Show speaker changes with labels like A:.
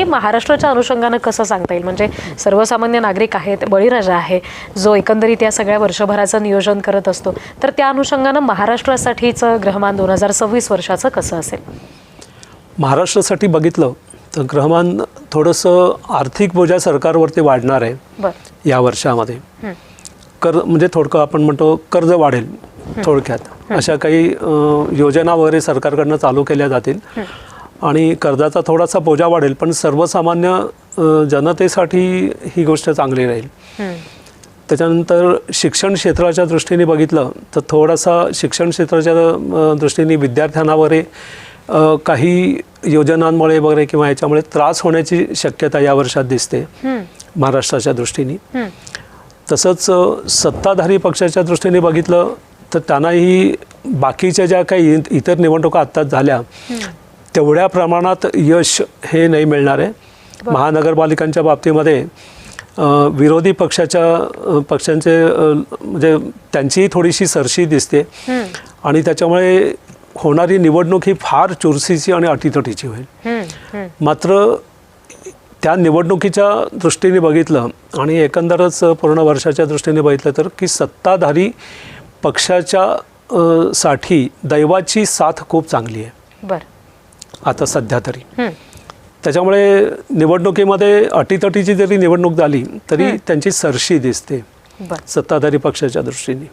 A: महाराष्ट्राच्या अनुषंगाने कसं सांगता येईल, म्हणजे सर्वसामान्य नागरिक आहेत, बळीराजा आहे जो एकंदरीत या सगळ्या वर्षभराचं नियोजन करत असतो, तर त्या अनुषंगाने महाराष्ट्रासाठीचं ग्रहमान 2026 वर्षाचं कसं असेल?
B: महाराष्ट्रासाठी बघितलं तर ग्रहमान थोडंसं आर्थिक बोजा सरकारवरती वाढणार आहे या वर्षामध्ये. म्हणजे थोडकं आपण म्हणतो कर्ज वाढेल थोडक्यात, अशा काही योजना वगैरे सरकारकडनं चालू केल्या जातील आणि कर्जाचा थोडासा बोजा वाढेल, पण सर्वसामान्य जनतेसाठी ही गोष्ट चांगली राहील. त्याच्यानंतर शिक्षण क्षेत्राच्या दृष्टीने बघितलं तर थोडासा शिक्षण क्षेत्राच्या दृष्टीने विद्यार्थ्यांना काही योजनांमुळे वगैरे किंवा याच्यामुळे त्रास होण्याची शक्यता या वर्षात दिसते महाराष्ट्राच्या दृष्टीने. तसंच सत्ताधारी पक्षाच्या दृष्टीने बघितलं तर त्यांनाही बाकीच्या ज्या काही इतर निवडणुका आत्ताच झाल्या तेवढ्या प्रमाणात यश हे नाही मिळणार आहे. महानगरपालिकांच्या बाबतीमध्ये विरोधी पक्षांचे म्हणजे त्यांचीही थोडीशी सरशी दिसते आणि त्याच्यामुळे होणारी निवडणूक ही फार चुरशीची आणि अटीतटीची होईल. मात्र त्या निवडणुकीच्या दृष्टीने बघितलं आणि एकंदरच पूर्ण वर्षाच्या दृष्टीने बघितलं तर की सत्ताधारी पक्षाच्या साठी दैवाची साथ खूप चांगली आहे आता सध्या तरी. त्याच्यामुळे निवडणुकीमध्ये अटीतटीची जरी निवडणूक झाली तरी त्यांची सरशी दिसते सत्ताधारी पक्षाच्या दृष्टीने.